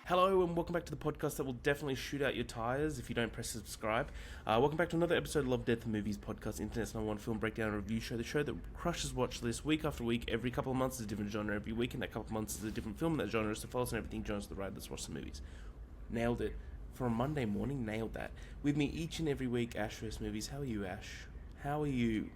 Hello and welcome back to the podcast that will definitely shoot out your tyres if you don't press subscribe. Welcome back to another episode of Love, Death and Movies podcast, Internet's #1 film breakdown and review show. The show that crushes watch lists week after week. Every couple of months is a different genre. Every week in that couple of months is a different film in that genre. So follow us on everything. Join us on the ride. Let's watch some movies. Nailed it. For a Monday morning, nailed that. With me each and every week, Ash vs. Movies. How are you, Ash? How are you?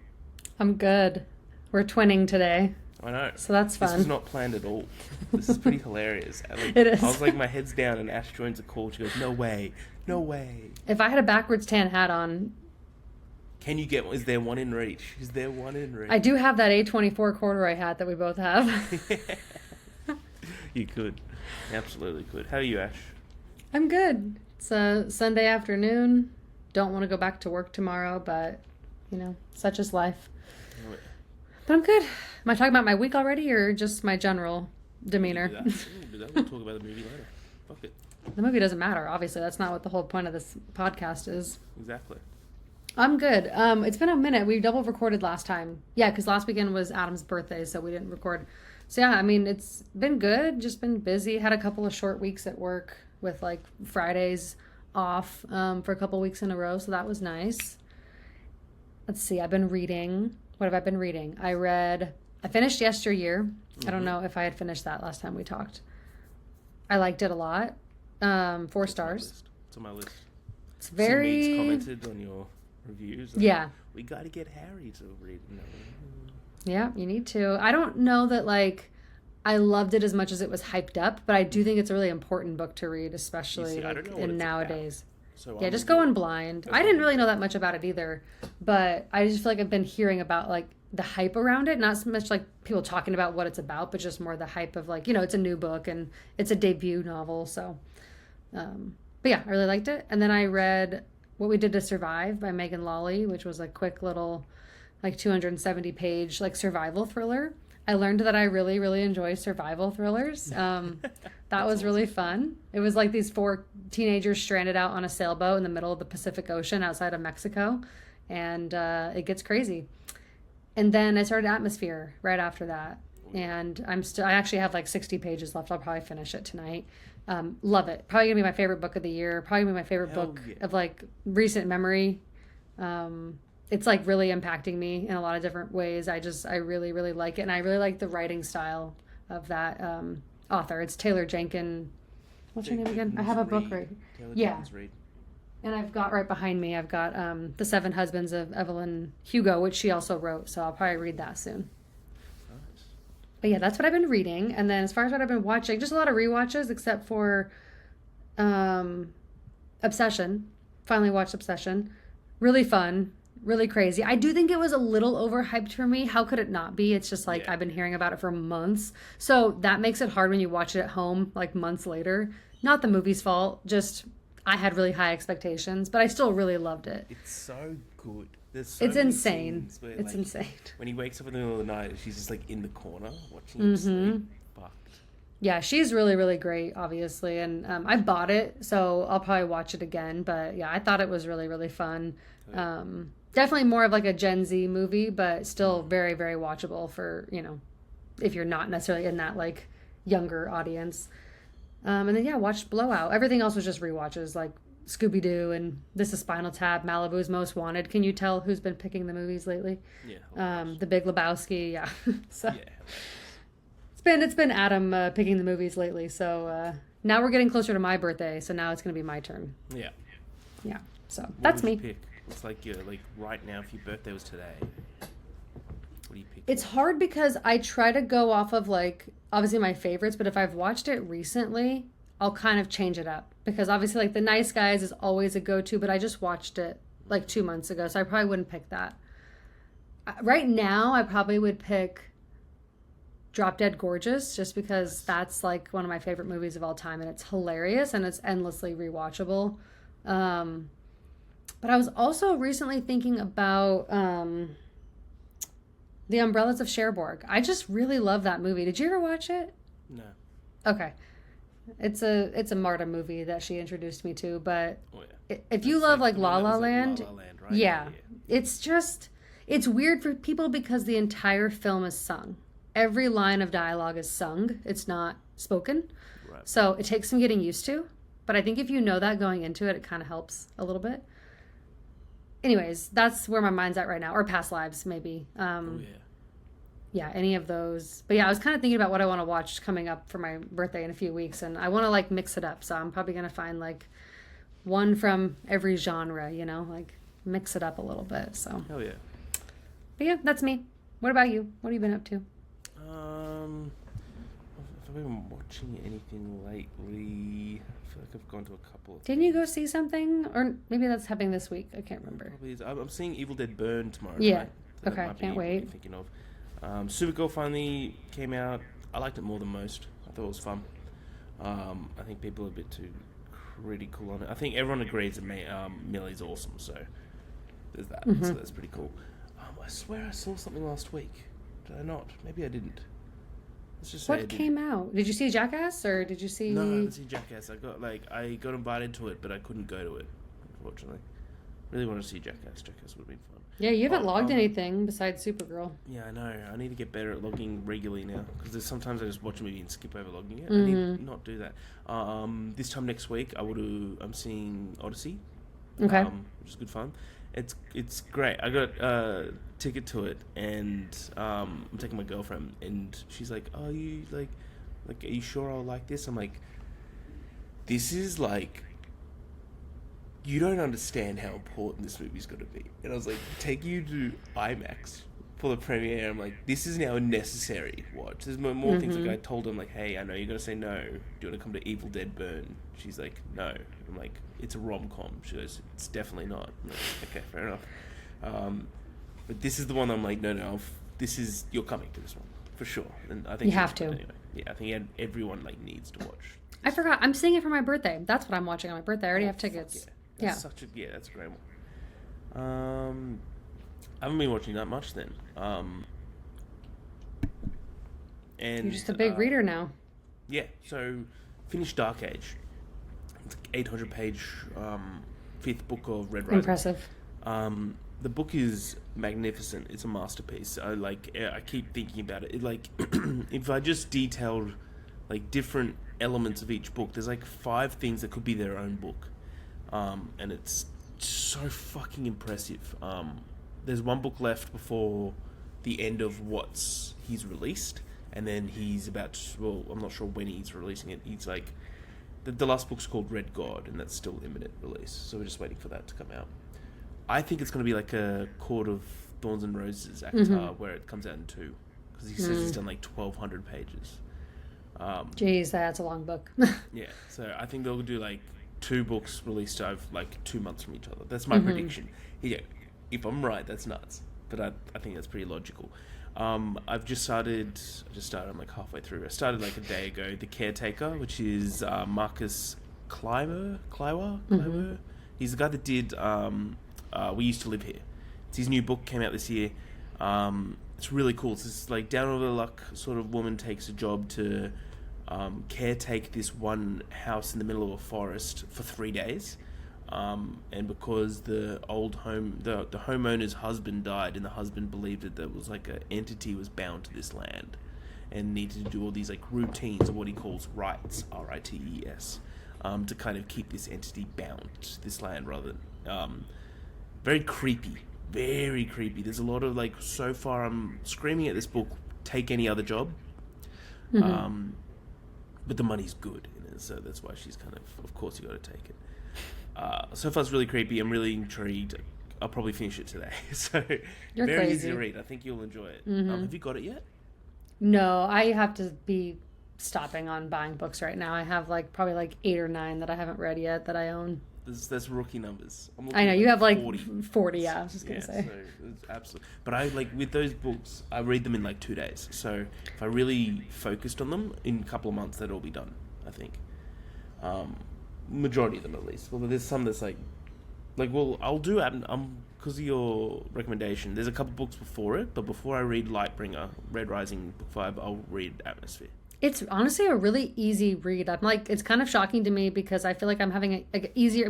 I'm good. We're twinning today. I know. So that's fun. This was not planned at all. This is pretty hilarious. It is. I was like, my head's down and Ash joins the call. She goes, no way. No way. If I had a backwards tan hat on... Can you get one? Is there one in reach? Is there one in reach? I do have that A24 corduroy hat that we both have. You could. You absolutely could. How are you, Ash? I'm good. It's a Sunday afternoon. Don't want to go back to work tomorrow, but, you know, such is life. But I'm good. Am I talking about my week already or just my general demeanor? We'll talk about the movie later. Fuck it. The movie doesn't matter, obviously. That's not what the whole point of this podcast is. Exactly. I'm good. It's been a minute. We double recorded last time. Yeah, because last weekend was Adam's birthday, so we didn't record. So yeah, I mean, it's been good. Just been busy. Had a couple of short weeks at work with like Fridays off for a couple weeks in a row, so that was nice. Let's see. I've been reading. What have I been reading? I finished Yesteryear. Mm-hmm. I don't know if I had finished that last time we talked. I liked it a lot. 4 stars. It's on my list. It's very... Some mates commented on your reviews. Yeah. We got to get Harry to read it. Yeah, you need to. I don't know that, like, I loved it as much as it was hyped up, but I do think it's a really important book to read, especially in nowadays. So yeah, just go in blind. I didn't really know that much about it either, but I just feel like I've been hearing about like the hype around it, not so much like people talking about what it's about, but just more the hype of like, you know, it's a new book and it's a debut novel. So, but yeah, I really liked it. And then I read What We Did to Survive by Megan Lawley, which was a quick little like 270 page like survival thriller. I learned that I really, really enjoy survival thrillers. That was really fun. It was like these 4 teenagers stranded out on a sailboat in the middle of the Pacific Ocean outside of Mexico. And it gets crazy. And then I started Atmosphere right after that. And I actually have like 60 pages left. I'll probably finish it tonight. Love it. Probably gonna be my favorite book of the year. Probably gonna be my favorite book of like recent memory. It's like really impacting me in a lot of different ways. I really, really like it. And I really like the writing style of that author. It's Taylor Jenkins. What's her name again? I have a book right here. Yeah. And I've got right behind me, I've got The 7 Husbands of Evelyn Hugo, which she also wrote. So I'll probably read that soon. Nice. But yeah, that's what I've been reading. And then as far as what I've been watching, just a lot of rewatches except for Obsession. Finally watched Obsession. Really fun. Really crazy. I do think it was a little overhyped for me. How could it not be? It's just like I've been hearing about it for months. So that makes it hard when you watch it at home like months later. Not the movie's fault. Just I had really high expectations, but I still really loved it. It's so good. It's insane. Where, it's like, insane. When he wakes up in the middle of the night, she's just like in the corner watching him sleep. Fucked. Yeah, she's really, really great, obviously. And I bought it, so I'll probably watch it again. But yeah, I thought it was really, really fun. Definitely more of like a Gen Z movie, but still very, very watchable for, you know, if you're not necessarily in that like younger audience. And then yeah, watched Blowout. Everything else was just rewatches like Scooby-Doo and This is Spinal Tap, Malibu's Most Wanted. Can you tell who's been picking the movies lately? Yeah. The Big Lebowski. Yeah. So yeah. It's been Adam picking the movies lately. So now we're getting closer to my birthday. So now it's going to be my turn. Yeah. Yeah. So what that's me. Pick? It's like you're like right now. If your birthday was today, what do you pick? It's hard because I try to go off of like obviously my favorites, but if I've watched it recently, I'll kind of change it up because obviously like The Nice Guys is always a go-to, but I just watched it like 2 months ago, so I probably wouldn't pick that. Right now, I probably would pick Drop Dead Gorgeous just because that's like one of my favorite movies of all time, and it's hilarious and it's endlessly rewatchable. But I was also recently thinking about The Umbrellas of Cherbourg. I just really love that movie. Did you ever watch it? No. Okay. It's a Marta movie that she introduced me to, but if you It's love like La La La Land, La Land, right? yeah, it's weird for people because the entire film is sung. Every line of dialogue is sung. It's not spoken. Right. So it takes some getting used to. But I think if you know that going into it, it kind of helps a little bit. Anyways, that's where my mind's at right now. Or Past Lives, maybe. Yeah, any of those. But yeah, I was kind of thinking about what I want to watch coming up for my birthday in a few weeks. And I want to, like, mix it up. So I'm probably going to find, like, one from every genre, you know? Like, mix it up a little bit. So. Hell yeah. But yeah, that's me. What about you? What have you been up to? Have I been watching anything lately? I feel like I've gone to a couple of Didn't you go see something? Or maybe that's happening this week. I can't remember. Probably is. I'm seeing Evil Dead Burn tomorrow. Yeah. Night. So okay, can't wait. Thinking of. Supergirl finally came out. I liked it more than most. I thought it was fun. I think people are a bit too critical on it. I think everyone agrees that Millie's awesome, so there's that. Mm-hmm. So that's pretty cool. I swear I saw something last week. Did I not? Maybe I didn't. Let's just say what came out? Did you see Jackass or did you see? No, I haven't seen Jackass. I got invited to it, but I couldn't go to it, unfortunately. Really want to see Jackass. Jackass would have been fun. Yeah, you haven't logged anything besides Supergirl. Yeah, I know. I need to get better at logging regularly now because sometimes I just watch a movie and skip over logging it. Mm-hmm. I need to not do that. This time next week, I'm seeing Odyssey. Okay. Which is good fun. It's great. I got a ticket to it, and I'm taking my girlfriend, and she's like, "Oh, you like, are you sure I'll like this?" I'm like, "This is like." You don't understand how important this movie's going to be. And I was like, take you to IMAX for the premiere. I'm like, this is now a necessary watch. There's more mm-hmm. things. Like I told him, like, hey, I know you're going to say no. Do you want to come to Evil Dead Burn? She's like, no. I'm like, it's a rom-com. She goes, it's definitely not. I'm like, okay, fair enough. But this is the one I'm like, no, you're coming to this one for sure. And I think you have to. Anyway. Yeah, I think everyone like needs to watch. I forgot. I'm seeing it for my birthday. That's what I'm watching on my birthday. I already have tickets. Yeah. That's a great one. I haven't been watching that much then. And you're just a big reader now. Yeah, so finished Dark Age. It's an 800-page fifth book of Red Rising. Impressive. The book is magnificent. It's a masterpiece. I keep thinking about it. If I just detailed like different elements of each book, there's like 5 things that could be their own book. And it's so fucking impressive. There's one book left before the end of what's he's released, and then he's about to, well, I'm not sure when he's releasing it. He's like, the last book's called Red God, and that's still imminent release, so we're just waiting for that to come out. I think it's going to be like a Court of Thorns and Roses Avatar, mm-hmm. where it comes out in 2, because he says he's done like 1,200 pages. Jeez, that's a long book. Yeah, so I think they'll do like 2 books released over like 2 months from each other. That's my prediction. Yeah, if I'm right, that's nuts. But I think that's pretty logical. I've just started. I'm like halfway through. I started like a day ago. The Caretaker, which is Marcus Kleimer. Mm-hmm. He's the guy that did We Used to Live Here. It's his new book, came out this year. It's really cool. It's this like down on the luck sort of woman takes a job to caretake this one house in the middle of a forest for 3 days. And because the old home, the homeowner's husband died, and the husband believed that there was like an entity was bound to this land and needed to do all these like routines of what he calls rites, R-I-T-E-S, to kind of keep this entity bound to this land rather than, very creepy. There's a lot of like, so far I'm screaming at this book, take any other job. Mm-hmm. But the money's good, so that's why she's kind of course you got to take it. So far it's really creepy. I'm really intrigued. I'll probably finish it today. So You're very crazy. easy to read. I think you'll enjoy it. Mm-hmm. Have you got it yet? No, I have to be stopping on buying books right now. I have like probably like 8 or 9 that I haven't read yet that I own. That's rookie numbers. I know, you have like 40, yeah, I was just going to say. So it's absolutely. But I like, with those books, I read them in like 2 days. So if I really focused on them, in a couple of months, they'd all be done, I think. Majority of them at least. Well, there's some that's like, well, I'll do because of your recommendation. There's a couple books before it, but before I read Lightbringer, Red Rising Book 5, I'll read Atmosphere. It's honestly a really easy read. I'm like, it's kind of shocking to me because I feel like I'm having I'm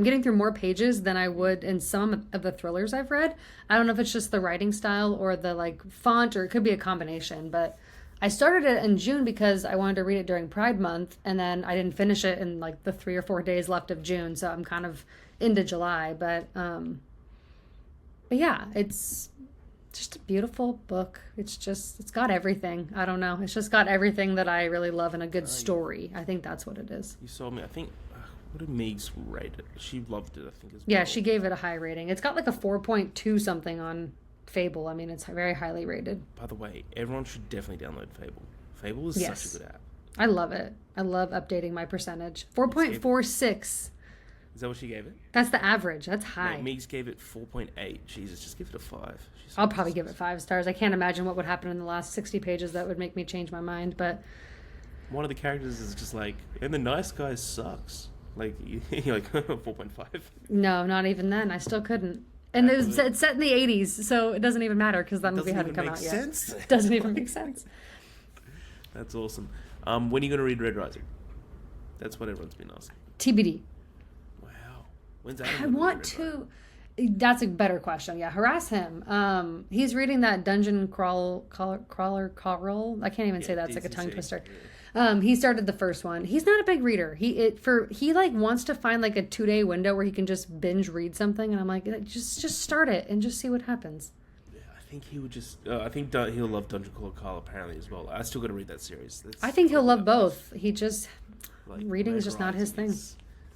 getting through more pages than I would in some of the thrillers I've read. I don't know if it's just the writing style or the like font, or it could be a combination, but I started it in June because I wanted to read it during Pride Month, and then I didn't finish it in like the 3 or 4 days left of June, so I'm kind of into July. But yeah, it's just a beautiful book. It's got everything. I don't know. It's just got everything that I really love in a good story. I think that's what it is. You sold me. I think, what did Megs rate it? She loved it, I think, as well. Yeah, she gave it a high rating. It's got like a 4.2 something on Fable. I mean, it's very highly rated. By the way, everyone should definitely download Fable. Fable is such a good app. I love it. I love updating my percentage. 4.46. Is that what she gave it? That's the average. That's high. No, Megs gave it 4.8. Jesus, just give it a 5. I'll probably give it 5 stars. I can't imagine what would happen in the last 60 pages that would make me change my mind, but... One of the characters is just like, and the nice guy sucks. Like, you're like, 4.5. No, not even then. I still couldn't. And it's set in the 80s, so it doesn't even matter because that movie hadn't come out yet. It doesn't even make sense. That's awesome. When are you going to read Red Rising? That's what everyone's been asking. TBD. Wow. When's Adam? I want to. That's a better question. Yeah, harass him. He's reading that Dungeon Crawler. I can't even say that. It's like a tongue twister. Yeah. He started the first one. He's not a big reader. He like wants to find like a 2-day window where he can just binge read something, and I'm like, just start it and just see what happens. Yeah, I think he would just. I think he'll love Dungeon Crawler Carl apparently as well. I still got to read that series. I think he'll love both. He just reading is just not his thing.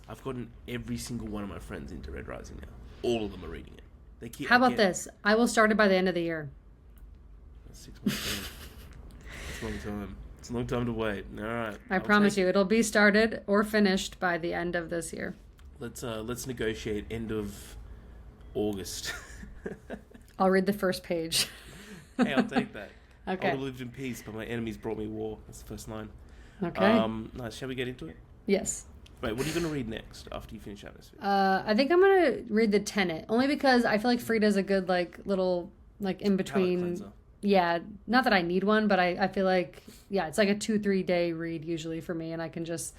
I've gotten every single one of my friends into Red Rising now. All of them are reading it. How about this? I will start it by the end of the year. That's 6 months. That's a long time. It's a long time to wait. All right. I promise you, it'll be started or finished by the end of this year. Let's negotiate end of August. I'll read the first page. Hey, I'll take that. Okay. I would have lived in peace, but my enemies brought me war. That's the first line. Okay. Nice. Shall we get into it? Yes. Wait, what are you going to read next after you finish Atmosphere? I think I'm going to read The Tenet, only because I feel like Frida's a good little in between. Yeah, not that I need one, but I feel like, it's like a 2-3 day read usually for me, and I can just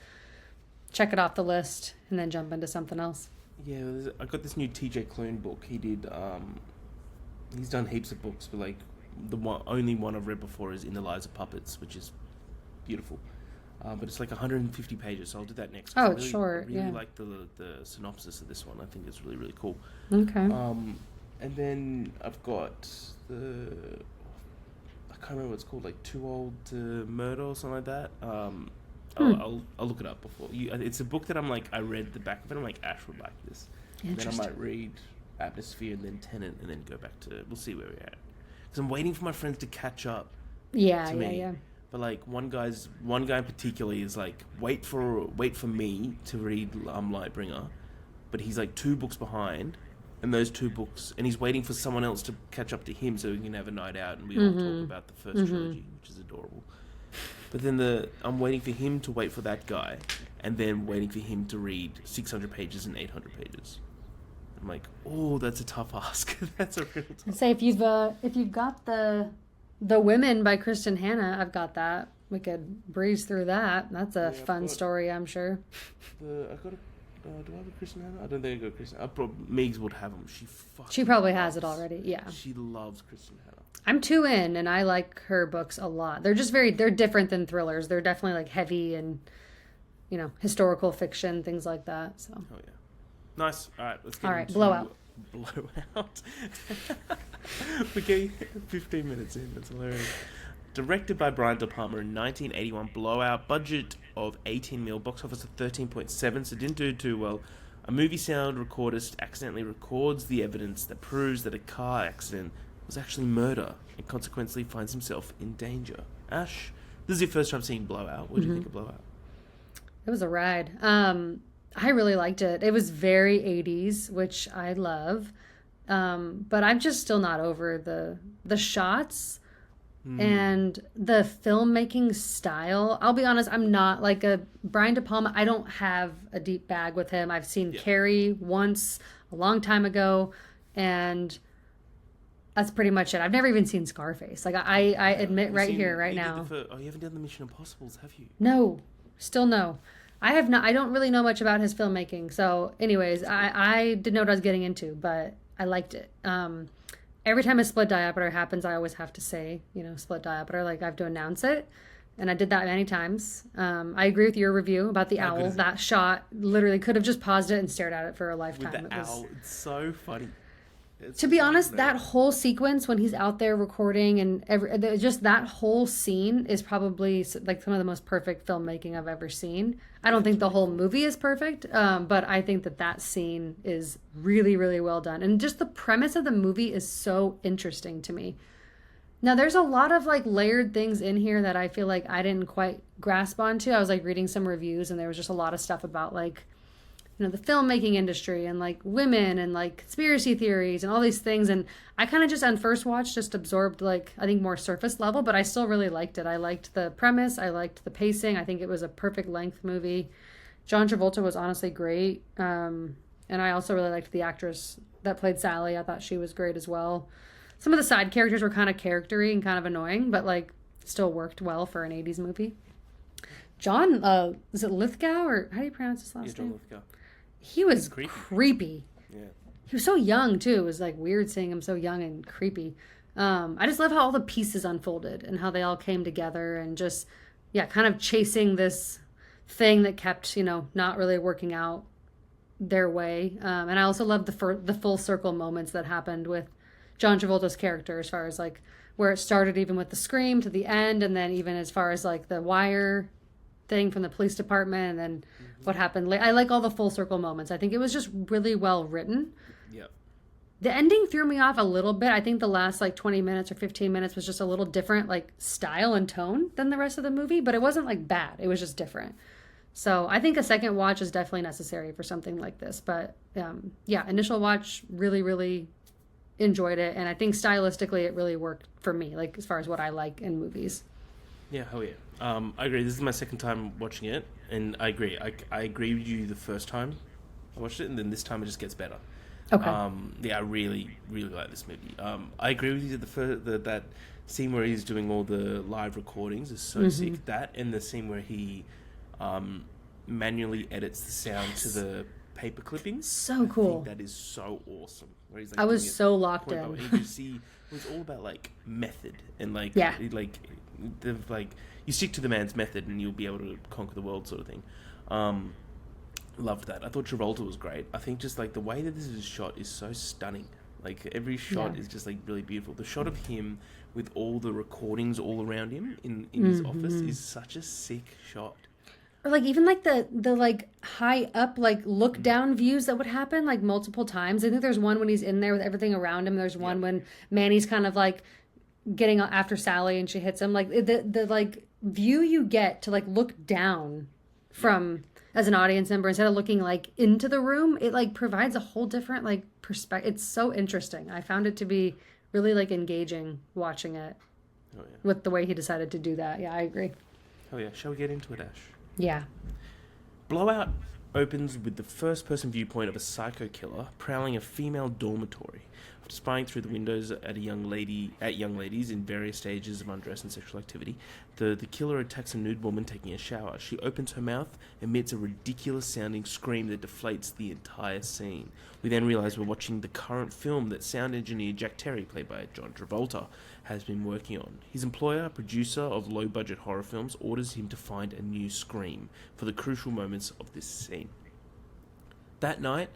check it off the list and then jump into something else. Yeah, I got this new TJ Klune book. He did, he's done heaps of books, but only one I've read before is In the Lives of Puppets, which is beautiful. But it's like 150 pages, so I'll do that next. Oh, it's short, I really like the synopsis of this one. I think it's really, really cool. Okay. And then I've got I can't remember what it's called, like Too Old to Murder or something like that. I'll look it up before. It's a book that I'm like, I read the back of it, I'm like, Ash would like this. And then I might read Atmosphere and then Tenet and then go back to, we'll see where we're at. Because I'm waiting for my friends to catch up to me. Yeah. But like one guy in particular is like, wait for me to read Lightbringer, but he's like 2 books behind. And those 2 books, and he's waiting for someone else to catch up to him so we can have a night out and we all talk about the first trilogy, which is adorable. But then I'm waiting for him to wait for that guy, and then waiting for him to read 600 pages and 800 pages. I'm like, oh, that's a tough ask. That's a real tough. Say if you've got the Women by Kristen Hanna, I've got that. We could breeze through that. That's a fun story, I'm sure. I've got do I have a Kristen Hanna? I don't think I got Kristen. Megs would have them. She probably has it already. Yeah. She loves Kristen Hanna. I'm 2 in, and I like her books a lot. They're just they're different than thrillers. They're definitely like heavy and, historical fiction, things like that. So. Oh yeah. Nice. All right. Let's get into Blowout. We're getting 15 minutes in. That's hilarious. Directed by Brian De Palma in 1981, Blowout, budget of 18 mil, box office of 13.7, so didn't do too well. A movie sound recordist accidentally records the evidence that proves that a car accident was actually murder and consequently finds himself in danger. Ash, this is your first time seeing Blowout. What did you think of Blowout? It was a ride. I really liked it. It was very 80s, which I love. But I'm just still not over the shots. And the filmmaking style. I'll be honest, I'm not like a Brian De Palma. I don't have a deep bag with him. I've seen Carrie once a long time ago, and that's pretty much it. I've never even seen Scarface. Like I admit right now. You haven't done the Mission Impossibles, have you? No, still no. I have not. I don't really know much about his filmmaking. So, anyways, I didn't know what I was getting into, but I liked it. every time a split diopter happens, I always have to say, split diopter, like I have to announce it. And I did that many times. I agree with your review about the owl. That shot, literally could have just paused it and stared at it for a lifetime. With the owl, it's so funny. To be honest, that whole sequence when he's out there recording and just that whole scene is probably like some of the most perfect filmmaking I've ever seen. I don't think the whole movie is perfect, but I think that scene is really, really well done. And just the premise of the movie is so interesting to me. Now, there's a lot of like layered things in here that I feel like I didn't quite grasp onto. I was like reading some reviews and there was just a lot of stuff about like, the filmmaking industry and like women and like conspiracy theories and all these things. And I kind of just on first watch just absorbed like, I think more surface level, but I still really liked it. I liked the premise. I liked the pacing. I think it was a perfect length movie. John Travolta was honestly great. And I also really liked the actress that played Sally. I thought she was great as well. Some of the side characters were kind of charactery and kind of annoying, but like still worked well for an 80s movie. John, is it Lithgow or how do you pronounce his last name? John Lithgow. He was creepy. Yeah. He was so young too. It was like weird seeing him so young and creepy. I just love how all the pieces unfolded and how they all came together and just, kind of chasing this thing that kept, not really working out their way. And I also loved the full circle moments that happened with John Travolta's character as far as like where it started even with the scream to the end. And then even as far as like the wire thing from the police department and then what happened. I like all the full circle moments. I think it was just really well written. Yeah. The ending threw me off a little bit. I think the last like 20 minutes or 15 minutes was just a little different like style and tone than the rest of the movie, but it wasn't like bad. It was just different. So I think a second watch is definitely necessary for something like this. But initial watch, really, really enjoyed it. And I think stylistically it really worked for me, like as far as what I like in movies. Yeah, hell yeah. I agree. This is my second time watching it, and I agree. I agree with you the first time I watched it, and then this time it just gets better. Okay. I really, really like this movie. I agree with you that that scene where he's doing all the live recordings is so sick. That and the scene where he manually edits the sound to the paper clippings. So cool. I think that is so awesome. Where he's, like, I was so locked in. And you can see it's all about like method and like you stick to the man's method and you'll be able to conquer the world sort of thing. Loved that. I thought Travolta was great. I think just like the way that this is shot is so stunning. Like every shot is just like really beautiful. The shot of him with all the recordings all around him in his office is such a sick shot. Or like even like the like high up like look down views that would happen like multiple times. I think there's one when he's in there with everything around him. There's one when Manny's kind of like getting after Sally and she hits him. Like the like view you get to like look down from as an audience member instead of looking like into the room, it like provides a whole different like perspective. It's so interesting. I found it to be really like engaging watching it with the way he decided to do that. Yeah, I agree. Oh yeah, shall we get into it, Ash? Yeah. Blowout opens with the first-person viewpoint of a psycho killer prowling a female dormitory. After spying through the windows at young ladies in various stages of undress and sexual activity, the killer attacks a nude woman taking a shower. She opens her mouth, emits a ridiculous-sounding scream that deflates the entire scene. We then realise we're watching the current film that sound engineer Jack Terry, played by John Travolta, has been working on. His employer, producer of low-budget horror films, orders him to find a new scream for the crucial moments of this scene. That night,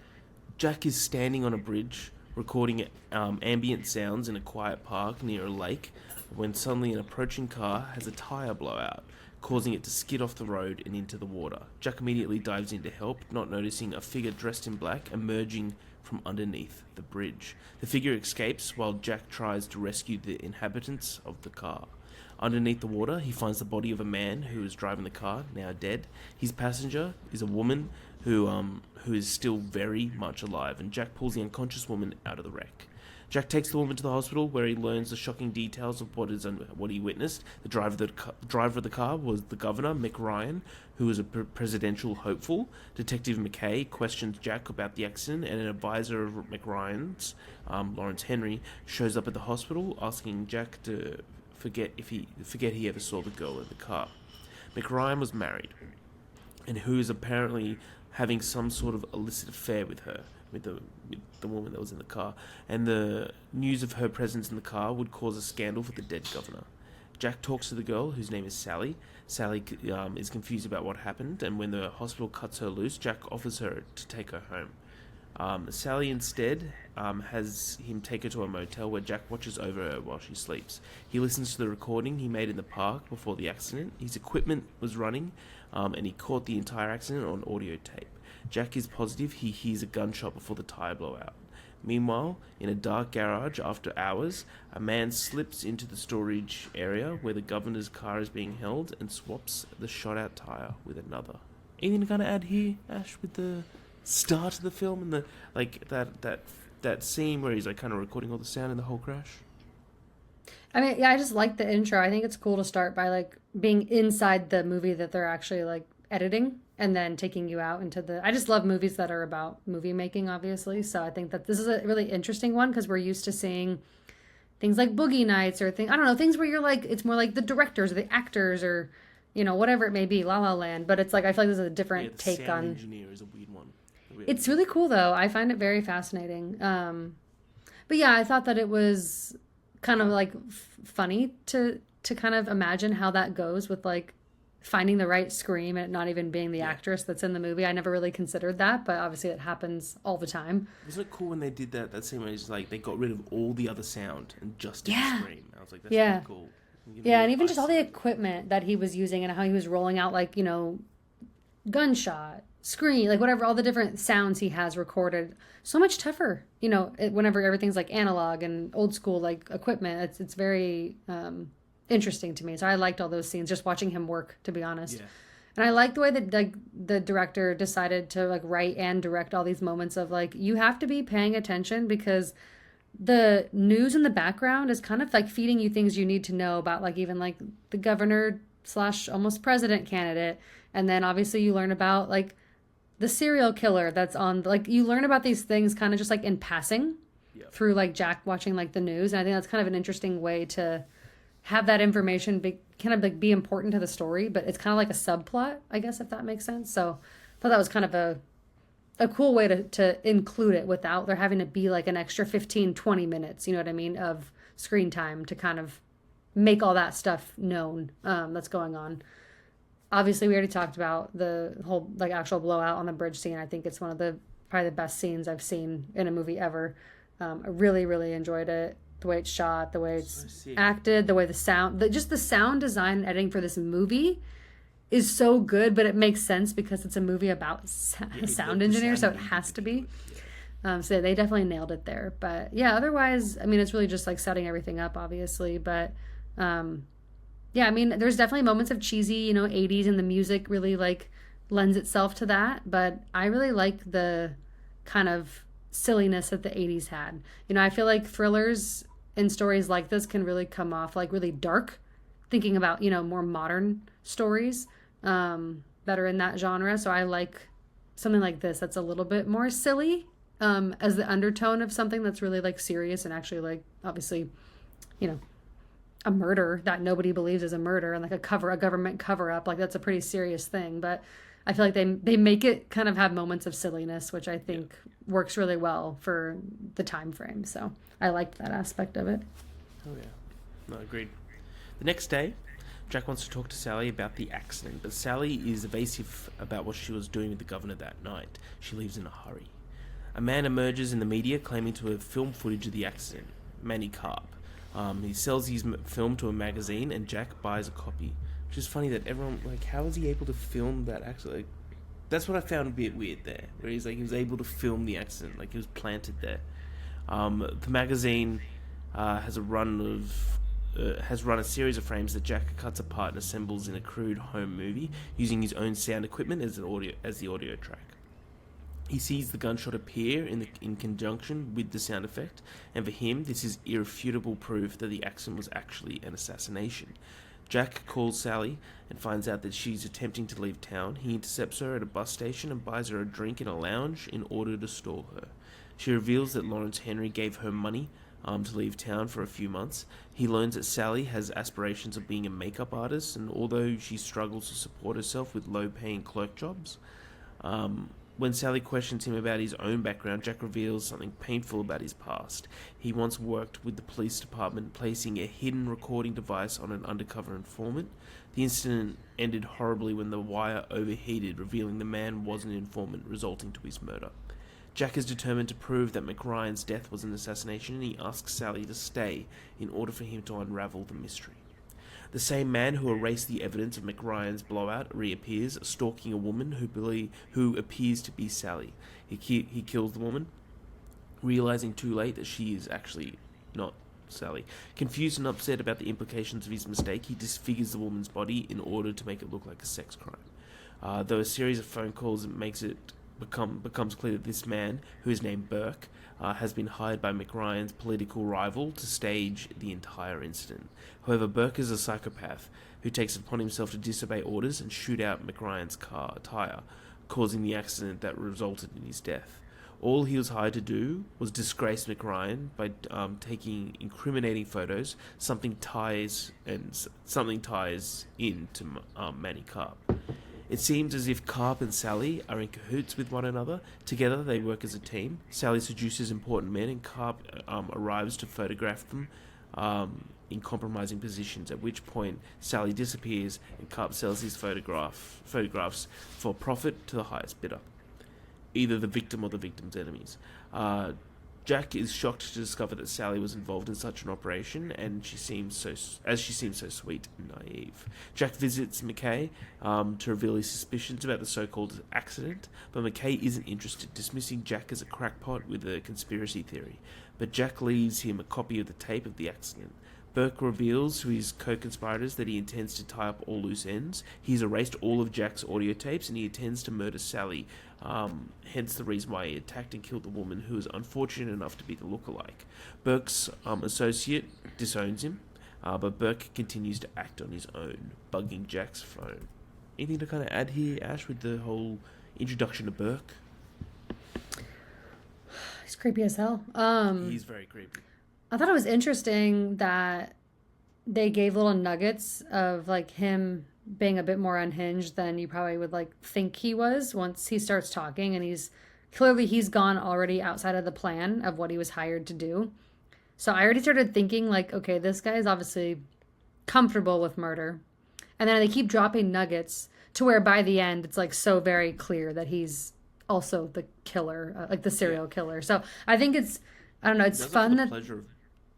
Jack is standing on a bridge recording ambient sounds in a quiet park near a lake when suddenly an approaching car has a tyre blowout, causing it to skid off the road and into the water. Jack immediately dives in to help, not noticing a figure dressed in black emerging from underneath the bridge. The figure escapes while Jack tries to rescue the inhabitants of the car. Underneath the water, he finds the body of a man who is driving the car, now dead. His passenger is a woman who is still very much alive, and Jack pulls the unconscious woman out of the wreck. Jack takes the woman to the hospital, where he learns the shocking details of what he witnessed. The driver of the car was the governor, Mick Ryan, who was a presidential hopeful. Detective McKay questions Jack about the accident, and an advisor of Mick Ryan's, Lawrence Henry, shows up at the hospital, asking Jack to forget he ever saw the girl in the car. Mick Ryan was married, and who is apparently having some sort of illicit affair with her. with the woman that was in the car, and the news of her presence in the car would cause a scandal for the dead governor. Jack talks to the girl, whose name is Sally. Sally is confused about what happened, and when the hospital cuts her loose, Jack offers her to take her home. Sally instead has him take her to a motel where Jack watches over her while she sleeps. He listens to the recording he made in the park before the accident. His equipment was running, and he caught the entire accident on audio tape. Jack is positive he hears a gunshot before the tire blowout. Meanwhile, in a dark garage after hours, a man slips into the storage area where the governor's car is being held and swaps the shot-out tire with another. Anything to kind of add here, Ash, with the start of the film and the that scene where he's like kind of recording all the sound in the whole crash? I mean, yeah, I just like the intro. I think it's cool to start by like being inside the movie that they're actually like editing and then taking you out into the... I just love movies that are about movie making, obviously. So I think that this is a really interesting one because we're used to seeing things like Boogie Nights or I don't know, things where you're like, it's more like the directors or the actors or, you know, whatever it may be, La La Land. But it's like, I feel like this is a different take on... engineer is a weird one. It's really cool though. I find it very fascinating. But yeah, I thought that it was kind of like funny to kind of imagine how that goes with like finding the right scream and it not even being the actress that's in the movie. I never really considered that, but obviously it happens all the time. Wasn't it cool when they did that scene where it's like they got rid of all the other sound and just did the scream? I was like, that's pretty cool. Yeah, and even just all the equipment that he was using and how he was rolling out, like, you know, gunshot, scream, like whatever, all the different sounds he has recorded. So much tougher, you know, whenever everything's like analog and old school like equipment. It's very interesting to me. So I liked all those scenes, just watching him work, to be honest. Yeah. And I like the way that like the director decided to like write and direct all these moments of like, you have to be paying attention because the news in the background is kind of like feeding you things you need to know about, like even like the governor / almost president candidate. And then obviously you learn about like the serial killer that's on, like you learn about these things kind of just like in passing through like Jack watching like the news. And I think that's kind of an interesting way to have that information be kind of like be important to the story, but it's kind of like a subplot, I guess, if that makes sense. So I thought that was kind of a cool way to include it without there having to be like an extra 15-20 minutes, you know what I mean, of screen time to kind of make all that stuff known that's going on. Obviously, we already talked about the whole like actual blowout on the bridge scene. I think it's one of the probably the best scenes I've seen in a movie ever. I really, really enjoyed it. The way it's shot, the way it's acted, the way the sound, just the sound design and editing for this movie is so good, but it makes sense because it's a movie about a sound engineer, so it has to be. So they definitely nailed it there. But yeah, otherwise, I mean, it's really just like setting everything up, obviously. But yeah, I mean, there's definitely moments of cheesy, you know, 80s, and the music really like lends itself to that. But I really like the kind of silliness that the 80s had. You know, I feel like thrillers and stories like this can really come off like really dark, thinking about, you know, more modern stories that are in that genre. So I like something like this that's a little bit more silly as the undertone of something that's really like serious and actually like obviously, you know, a murder that nobody believes is a murder and like a government cover up, like that's a pretty serious thing. But I feel like they make it kind of have moments of silliness, which I think works really well for the time frame. So I liked that aspect of it. Oh yeah, no, agreed. The next day, Jack wants to talk to Sally about the accident, but Sally is evasive about what she was doing with the governor that night. She leaves in a hurry. A man emerges in the media claiming to have filmed footage of the accident. Manny Carp. He sells his film to a magazine, and Jack buys a copy. Which is funny that everyone, like, how was he able to film that accident? Like, that's what I found a bit weird there, where he's like, he was able to film the accident, like, he was planted there. The magazine has run a series of frames that Jack cuts apart and assembles in a crude home movie, using his own sound equipment as the audio track. He sees the gunshot appear in conjunction with the sound effect, and for him, this is irrefutable proof that the accident was actually an assassination. Jack calls Sally and finds out that she's attempting to leave town. He intercepts her at a bus station and buys her a drink in a lounge in order to stall her. She reveals that Lawrence Henry gave her money to leave town for a few months. He learns that Sally has aspirations of being a makeup artist, and although she struggles to support herself with low-paying clerk jobs, When Sally questions him about his own background, Jack reveals something painful about his past. He once worked with the police department, placing a hidden recording device on an undercover informant. The incident ended horribly when the wire overheated, revealing the man was an informant, resulting to his murder. Jack is determined to prove that McRyan's death was an assassination, and he asks Sally to stay in order for him to unravel the mystery. The same man who erased the evidence of McRyan's blowout reappears, stalking a woman who appears to be Sally. He kills the woman, realizing too late that she is actually not Sally. Confused and upset about the implications of his mistake, he disfigures the woman's body in order to make it look like a sex crime. Though a series of phone calls becomes clear that this man, who is named Burke, has been hired by McRyan's political rival to stage the entire incident. However, Burke is a psychopath who takes it upon himself to disobey orders and shoot out McRyan's car tire, causing the accident that resulted in his death. All he was hired to do was disgrace McRyan by taking incriminating photos. Something ties into Manny Karp. It seems as if Karp and Sally are in cahoots with one another. Together, they work as a team. Sally seduces important men, and Karp arrives to photograph them in compromising positions, at which point Sally disappears and Karp sells his photographs for profit to the highest bidder, either the victim or the victim's enemies. Jack is shocked to discover that Sally was involved in such an operation, and she seems so sweet and naive. Jack visits McKay to reveal his suspicions about the so-called accident, but McKay isn't interested, dismissing Jack as a crackpot with a conspiracy theory. But Jack leaves him a copy of the tape of the accident. Burke reveals to his co-conspirators that he intends to tie up all loose ends. He's erased all of Jack's audio tapes, and he intends to murder Sally, hence the reason why he attacked and killed the woman who was unfortunate enough to be the lookalike. Burke's associate disowns him, but Burke continues to act on his own, bugging Jack's phone. Anything to kind of add here, Ash, with the whole introduction to Burke? He's creepy as hell. He's very creepy. I thought it was interesting that they gave little nuggets of like him being a bit more unhinged than you probably would like think he was once he starts talking, and he's gone already outside of the plan of what he was hired to do. So I already started thinking like, okay, this guy is obviously comfortable with murder. And then they keep dropping nuggets to where by the end it's like so very clear that he's also the killer, like the serial killer. So I think it's fun that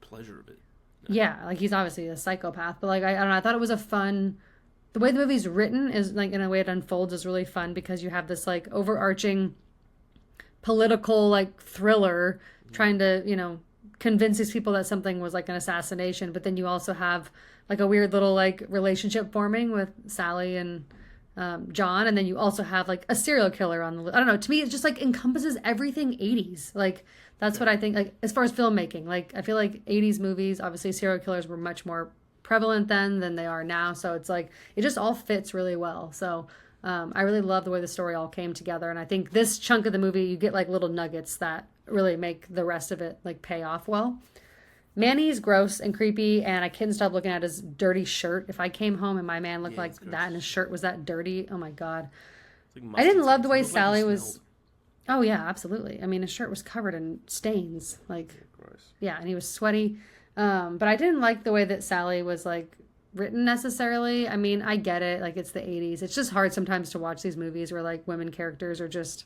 pleasure of it. No. Yeah, like he's obviously a psychopath, but like I don't know, I thought it was the way the movie's written is like in a way it unfolds is really fun because you have this like overarching political like thriller trying to, convince these people that something was like an assassination, but then you also have like a weird little like relationship forming with Sally and John, and then you also have like a serial killer on the I don't know, to me it just like encompasses everything 80s. Like that's what I think, like as far as filmmaking, like I feel like 80s movies, obviously serial killers were much more prevalent then than they are now, so it's like it just all fits really well. So I really love the way the story all came together, and I think this chunk of the movie you get like little nuggets that really make the rest of it like pay off well. Manny's gross and creepy, and I couldn't stop looking at his dirty shirt. If I came home and my man looked like that and his shirt was that dirty, oh my God. Like I didn't love the way Sally was. Oh yeah, absolutely. I mean, his shirt was covered in stains. Like, yeah, and he was sweaty. But I didn't like the way that Sally was like written necessarily. I mean, I get it. Like it's the 80s. It's just hard sometimes to watch these movies where like women characters are just,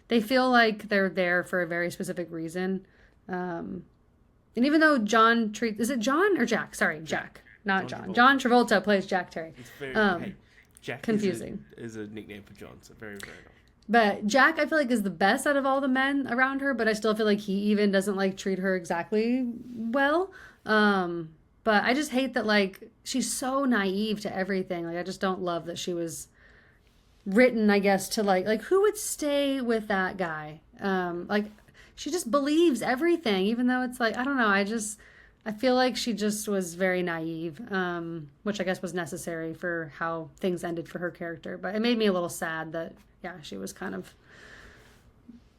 they feel like they're there for a very specific reason. And even though is it John or Jack? Sorry, Jack, not John. John Travolta plays Jack Terry. It's very Jack confusing. Is a nickname for John, so very, very nice. But Jack, I feel like, is the best out of all the men around her, but I still feel like he even doesn't like treat her exactly well. But I just hate that like she's so naive to everything. Like I just don't love that she was written, I guess, to like who would stay with that guy? Like she just believes everything, even though it's like, I don't know, I feel like she just was very naive, which I guess was necessary for how things ended for her character. But it made me a little sad that, yeah, she was kind of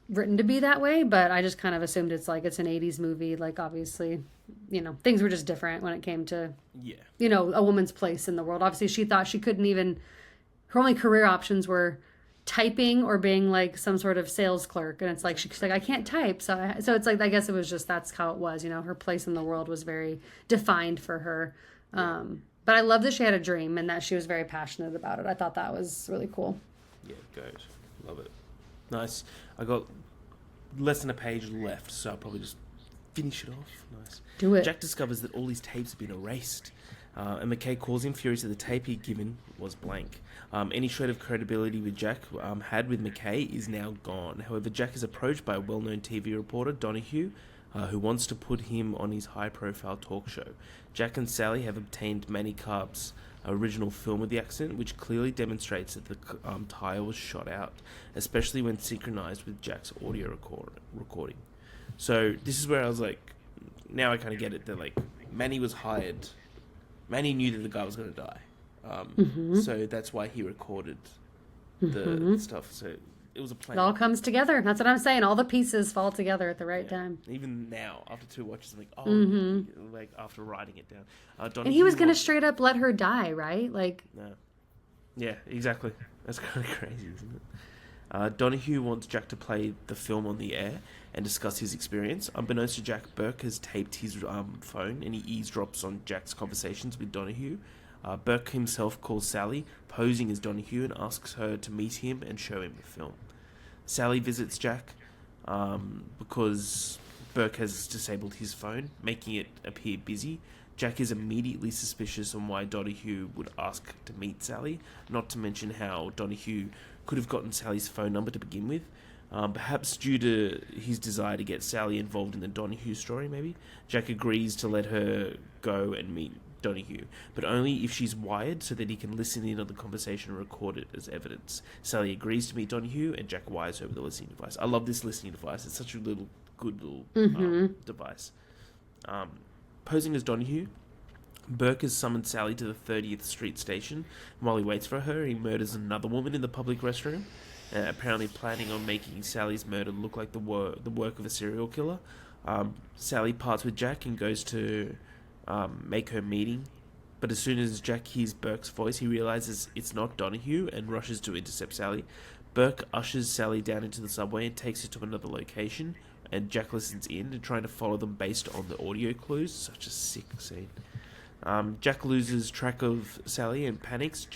written to be that way, but I just kind of assumed it's an 80s movie. Like, obviously, things were just different when it came to, a woman's place in the world. Obviously, she thought she couldn't even, her only career options were typing or being like some sort of sales clerk, and it's like she's like, I can't type, so it's like, I guess it was just, that's how it was, you know, her place in the world was very defined for her. But I love that she had a dream and that she was very passionate about it. I thought that was really cool. Yeah, goat. Love it. Nice. I got less than a page left, so I'll probably just finish it off. Nice. Do it. Jack discovers that all his tapes have been erased. And McKay calls him, furious that the tape he'd given was blank. Any shred of credibility with Jack had with McKay is now gone. However, Jack is approached by a well-known TV reporter, Donahue, who wants to put him on his high-profile talk show. Jack and Sally have obtained Manny Karp's original film of the accident, which clearly demonstrates that the tire was shot out, especially when synchronized with Jack's audio recording. So this is where I was like, now I kind of get it, that like Manny was hired. Manny knew that the guy was going to die. So that's why he recorded the stuff. So it was a plan. It all comes together. That's what I'm saying. All the pieces fall together at the right time. Even now, after 2 watches, I'm like, like after writing it down. And he was going to straight up let her die, right? Like, no. Yeah, exactly. That's kind of crazy, isn't it? Donahue wants Jack to play the film on the air and discuss his experience. Unbeknownst to Jack, Burke has taped his phone and he eavesdrops on Jack's conversations with Donahue. Burke himself calls Sally, posing as Donahue, and asks her to meet him and show him the film. Sally visits Jack because Burke has disabled his phone, making it appear busy. Jack is immediately suspicious on why Donahue would ask to meet Sally, not to mention how Donahue could have gotten Sally's phone number to begin with. Perhaps due to his desire to get Sally involved in the Donahue story, maybe. Jack agrees to let her go and meet Donahue, but only if she's wired so that he can listen in on the conversation and record it as evidence. Sally agrees to meet Donahue, and Jack wires her with the listening device. I love this listening device. It's such a good little device. Posing as Donahue, Burke has summoned Sally to the 30th Street station. While he waits for her, he murders another woman in the public restroom, apparently planning on making Sally's murder look like the work of a serial killer. Sally parts with Jack and goes to make her meeting, but as soon as Jack hears Burke's voice, he realizes it's not Donahue and rushes to intercept Sally. Burke ushers Sally down into the subway and takes her to another location, and Jack listens in and trying to follow them based on the audio clues. Such a sick scene. Jack loses track of Sally and panics,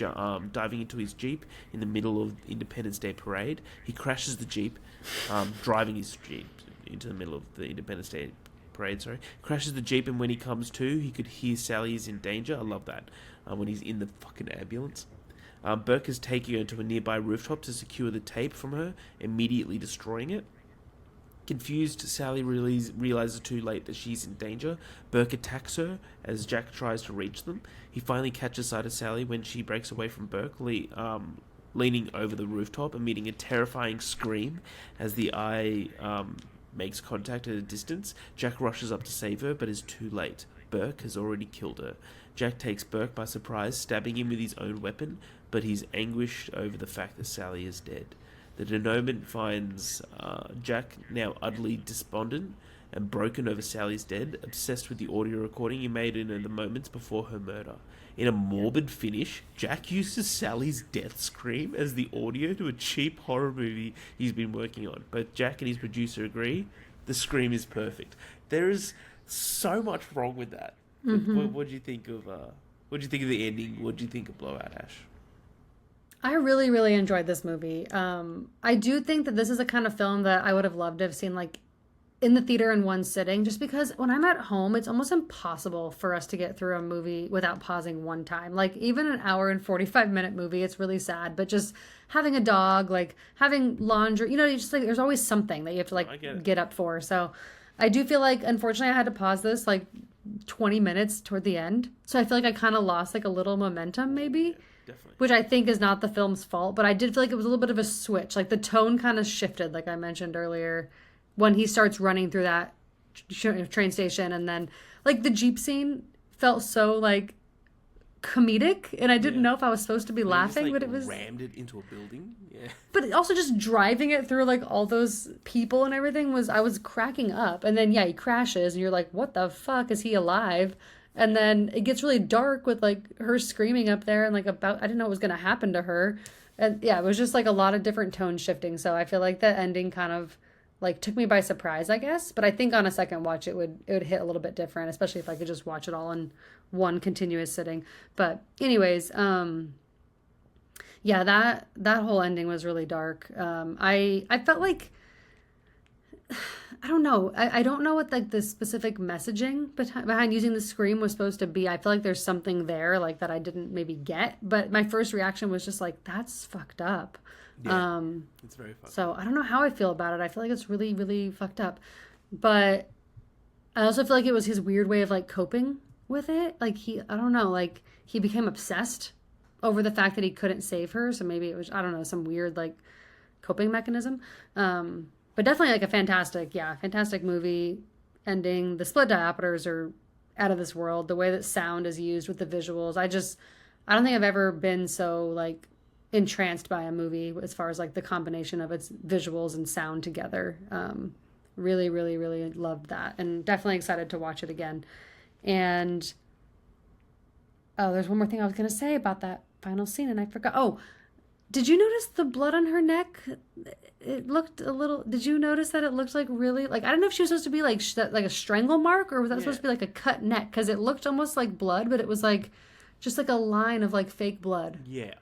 diving into his Jeep in the middle of Independence Day Parade. He crashes the Jeep, driving his Jeep into the middle of the Independence Day Parade, crashes the Jeep, and when he comes to, he could hear Sally is in danger. I love that, when he's in the fucking ambulance. Burke is taking her to a nearby rooftop to secure the tape from her, immediately destroying it. Confused, Sally realizes too late that she's in danger. Burke attacks her as Jack tries to reach them. He finally catches sight of Sally when she breaks away from Burke, leaning over the rooftop, emitting a terrifying scream as the eye makes contact at a distance. Jack rushes up to save her, but is too late. Burke has already killed her. Jack takes Burke by surprise, stabbing him with his own weapon, but he's anguished over the fact that Sally is dead. The denouement finds Jack now utterly despondent and broken over Sally's death, obsessed with the audio recording he made in the moments before her murder. In a morbid finish, Jack uses Sally's death scream as the audio to a cheap horror movie he's been working on. Both Jack and his producer agree the scream is perfect. There is so much wrong with that. What do you think of? What do you think of the ending? What do you think of Blowout Ash? I really, really enjoyed this movie. I do think that this is a kind of film that I would have loved to have seen like in the theater in one sitting, just because when I'm at home, it's almost impossible for us to get through a movie without pausing one time. Like even an hour and 45-minute movie, it's really sad, but just having a dog, like having laundry, you know, you just like, there's always something that you have to like get up for. So I do feel like, unfortunately, I had to pause this like 20 minutes toward the end. So I feel like I kind of lost like a little momentum maybe. Definitely. Which I think is not the film's fault, but I did feel like it was a little bit of a switch. Like the tone kind of shifted, like I mentioned earlier, when he starts running through that train station, and then like the Jeep scene felt so like comedic, and I didn't know if I was supposed to be laughing, just, like, but it was rammed it into a building. Yeah. But also just driving it through like all those people and everything I was cracking up, and then he crashes, and you're like, what the fuck, is he alive? And then it gets really dark with like her screaming up there and like about, I didn't know what was going to happen to her. And yeah, it was just like a lot of different tone shifting. So I feel like the ending kind of like took me by surprise, I guess. But I think on a second watch it would hit a little bit different, especially if I could just watch it all in one continuous sitting. But anyways, yeah, that whole ending was really dark. I felt like I don't know. I don't know what like the specific messaging behind using the scream was supposed to be. I feel like there's something there like that I didn't maybe get. But my first reaction was just like, that's fucked up. Yeah, it's very fucked up. So I don't know how I feel about it. I feel like it's really, really fucked up. But I also feel like it was his weird way of like coping with it. Like I don't know, like he became obsessed over the fact that he couldn't save her. So maybe it was, I don't know, some weird like coping mechanism. But definitely like a fantastic movie ending. The split diopters are out of this world. The way that sound is used with the visuals. I don't think I've ever been so like entranced by a movie as far as like the combination of its visuals and sound together. Really, really, really loved that. And definitely excited to watch it again. And there's one more thing I was going to say about that final scene and I forgot. Oh, did you notice the blood on her neck? It looked a little. Did you notice that it looked like really like I don't know if she was supposed to be like like a strangle mark or was that supposed to be like a cut neck? Because it looked almost like blood, but it was like just like a line of like fake blood. Yeah,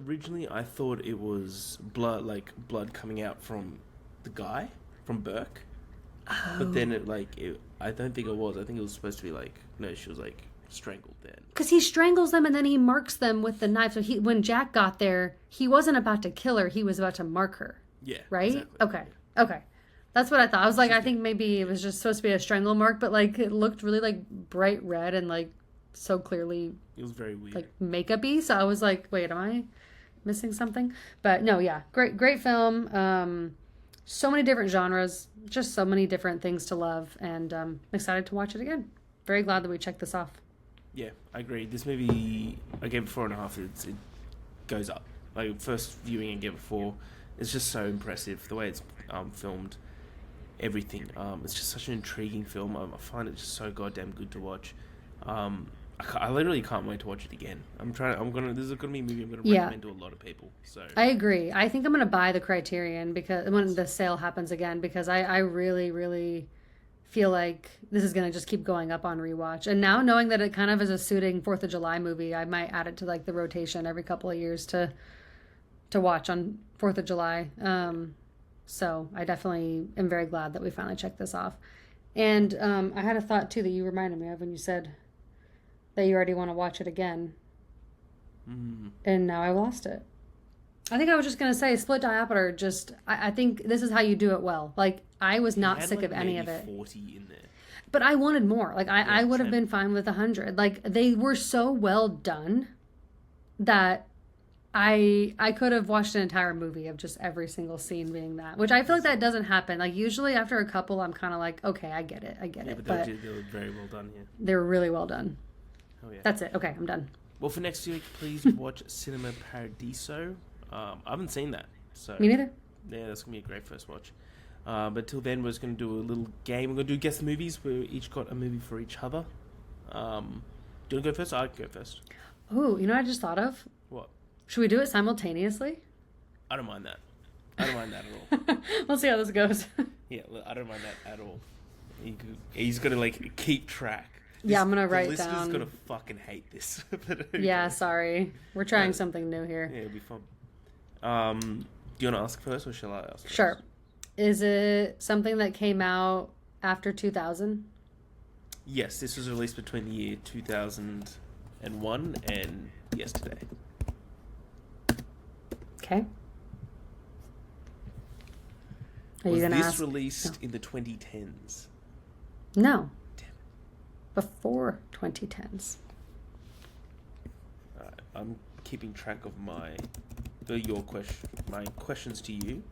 originally I thought it was blood, like blood coming out from the guy from Burke. Oh. But then I don't think it was. I think it was supposed to be like no, she was like strangled then. Because he strangles them and then he marks them with the knife. So when Jack got there, he wasn't about to kill her. He was about to mark her. Yeah. Right? Exactly. Okay. Yeah. Okay. That's what I thought. I was like, I think maybe it was just supposed to be a strangle mark, but like it looked really like bright red and like so clearly. It was very weird. Like makeup-y. So I was like, wait, am I missing something? But no, yeah. Great film. So many different genres. Just so many different things to love. And I'm excited to watch it again. Very glad that we checked this off. Yeah, I agree. This movie, I gave it 4.5. It goes up. Like, first viewing, I gave it 4. It's just so impressive. The way it's filmed, everything. It's just such an intriguing film. I find it just so goddamn good to watch. I literally can't wait to watch it again. This is gonna be a movie I'm gonna recommend to a lot of people. So I agree. I think I'm gonna buy the Criterion because when the sale happens again, because I really, really feel like this is gonna just keep going up on rewatch. And now knowing that it kind of is a suiting 4th of July movie, I might add it to like the rotation every couple of years to watch on 4th of July. So I definitely am very glad that we finally checked this off. And I had a thought too that you reminded me of when you said that you already want to watch it again. And now I lost it. I think I was just going to say split diopter. I think this is how you do it well. Like I was not sick of any of it. 40 in there. But I wanted more. Like I would have been fine with 100. Like they were so well done that I could have watched an entire movie of just every single scene being that, which I feel like that doesn't happen. Like usually after a couple, I'm kind of like, okay, I get it. But they were very well done here. They were really well done. Oh yeah. That's it. Okay, I'm done. Well, for next week, please watch Cinema Paradiso. I haven't seen that, so me neither. Yeah, that's gonna be a great first watch. But till then, we're just gonna do a little game. We're gonna do guess the movies. We each got a movie for each other. Do you want to go first? I can go first. Oh, you know what I just thought of? What? Should we do it simultaneously? I don't mind that. I don't mind that at all. We'll see how this goes. Yeah, I don't mind that at all. He's gonna like keep track. Yeah, I'm gonna write down. The listener's gonna fucking hate this. Yeah, sorry. We're trying something new here. Yeah, it'll be fun. Do you want to ask first, or shall I ask first? Sure. Is it something that came out after 2000? Yes, this was released between the year 2001 and yesterday. Okay. Was this released in the 2010s? No. Before 2010s. I'm keeping track of my questions to you.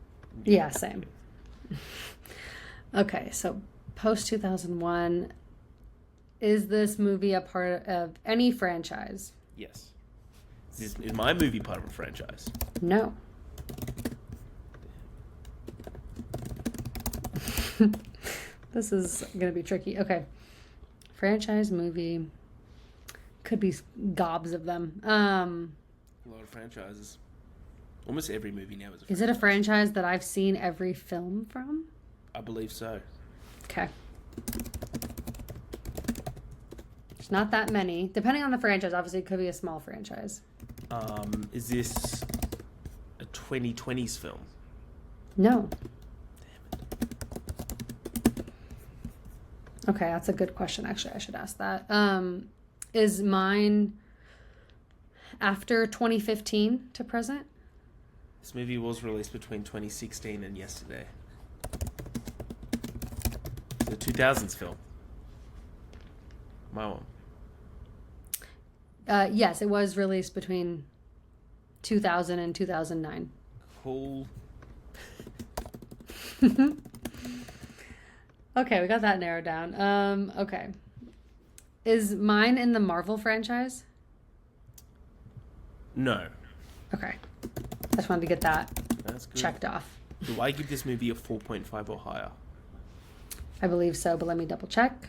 Yeah, same. Okay, so post 2001, is this movie a part of any franchise? Yes. Is my movie part of a franchise? No. This is going to be tricky. Okay. Franchise movie. could be gobs of them. A lot of franchises. Almost every movie now is a franchise. Is it a franchise that I've seen every film from? I believe so. Okay. There's not that many. Depending on the franchise, obviously it could be a small franchise. Is this a 2020s film? No. Damn it. Okay, that's a good question. Actually, I should ask that. Is mine after 2015 to present? This movie was released between 2016 and yesterday. It's a 2000s film. My one. Yes, it was released between 2000 and 2009. Cool. Okay, we got that narrowed down. Okay. Is mine in the Marvel franchise? No. Okay. I just wanted to get that checked off. Do I give this movie a 4.5 or higher? I believe so, but let me double check.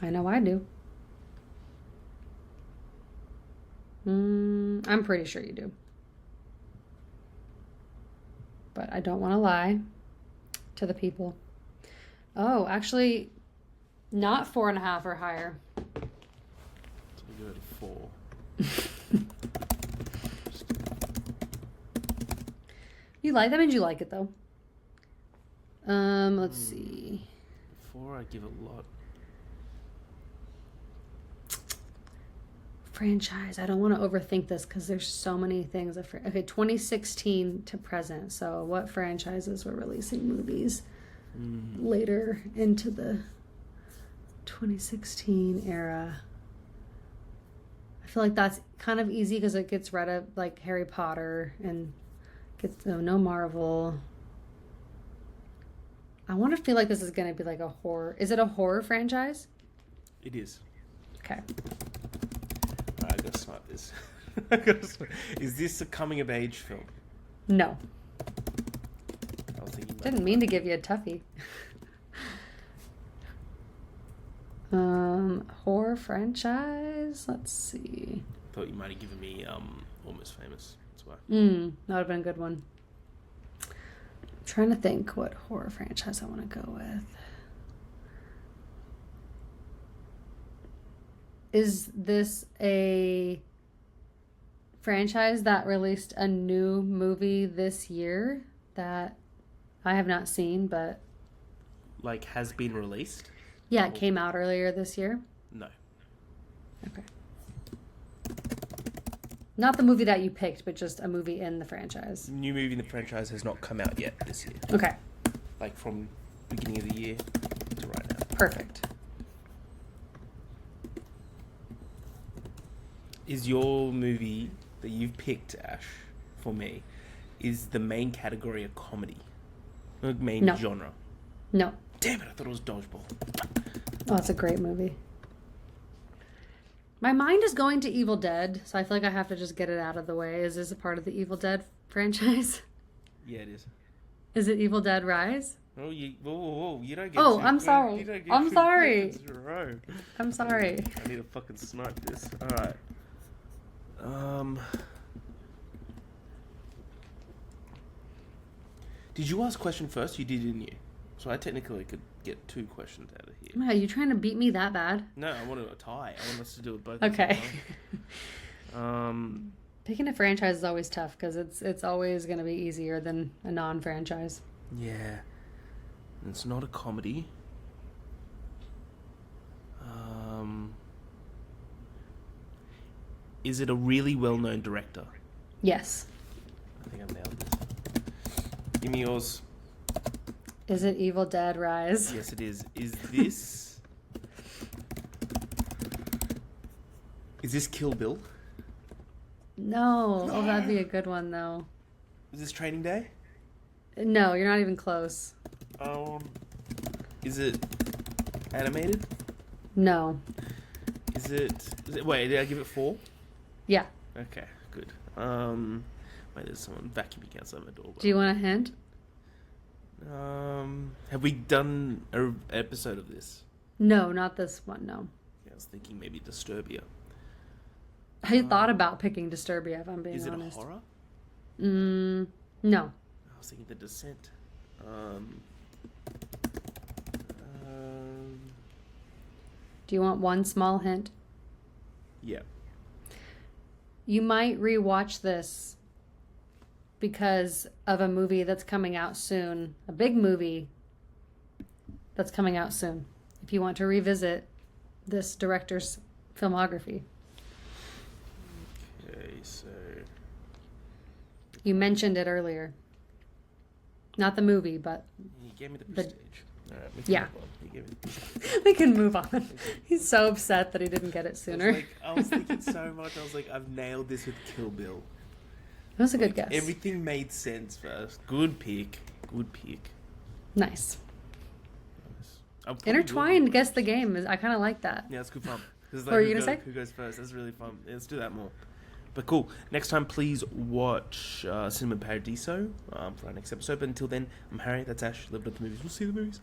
I know I do. I'm pretty sure you do. But I don't want to lie to the people. Oh, actually, not 4.5 or higher. So we go to 4. You like that? Means you like it though. Let's see. 4, I give a lot. Franchise. I don't want to overthink this because there's so many things. Okay, 2016 to present. So what franchises were releasing movies later into the 2016 era? I feel like that's kind of easy because it gets rid of like Harry Potter and gets no Marvel. I want to feel like this is going to be like a horror. Is it a horror franchise? It is. Okay. Alright, I gotta snipe this. Is this a coming of age film? No. I was thinking Didn't mean to give you a toughie. Horror franchise. Let's see. Thought you might have given me Almost Famous. That's why. That would have been a good one. I'm trying to think what horror franchise I want to go with. Is this a franchise that released a new movie this year that I have not seen, but... Like, has been released? Yeah, it came out earlier this year. No. Okay. Not the movie that you picked, but just a movie in the franchise. New movie in the franchise has not come out yet this year. Okay. Like, from beginning of the year to right now. Perfect. Is your movie that you've picked, Ash, for me, is the main category a comedy? The main genre? No. Damn it, I thought it was Dodgeball. Oh, it's a great movie. My mind is going to Evil Dead, so I feel like I have to just get it out of the way. Is this a part of the Evil Dead franchise? Yeah, it is. Is it Evil Dead Rise? Oh, whoa, you don't get Oh, I'm sorry. I'm sorry. I'm sorry. I need to fucking snipe this. Alright. Did you ask question first? You did, didn't you? So I technically could get 2 questions out of here. Are you trying to beat me that bad? No, I wanted a tie. I want us to do it both. Okay. Picking a franchise is always tough because it's always going to be easier than a non-franchise. Yeah. It's not a comedy. Is it a really well-known director? Yes. I think I've nailed this. Give me yours. Is it Evil Dead Rise? Yes, it is. Is this Kill Bill? No. Oh, that'd be a good one, though. Is this Training Day? No, you're not even close. Is it animated? No. Is it... Wait, did I give it 4? Yeah. Okay, good. Wait, there's someone vacuuming outside my door. Do you want a hint? Have we done an episode of this? No, not this one, no. Yeah, was thinking maybe Disturbia. I thought about picking Disturbia, if I'm being honest. Is it a horror? No. I was thinking The Descent. Do you want one small hint? Yeah. You might rewatch this because of a movie that's coming out soon. A big movie that's coming out soon. If you want to revisit this director's filmography. Okay, so... You mentioned it earlier. Not the movie, but... He gave me the prestige. All right, yeah. He gave me the prestige. We can move on. He's so upset that he didn't get it sooner. I was thinking so much. I was like, I've nailed this with Kill Bill. That was a good guess. Everything made sense first. Good pick. Good pick. Nice. Intertwined guess the game. I kind of like that. Yeah, it's good fun. Like, what are you going to say? Who goes first? That's really fun. Yeah, let's do that more. But cool. Next time, please watch Cinema Paradiso for our next episode. But until then, I'm Harry. That's Ash. Live with the movies. We'll see the movies.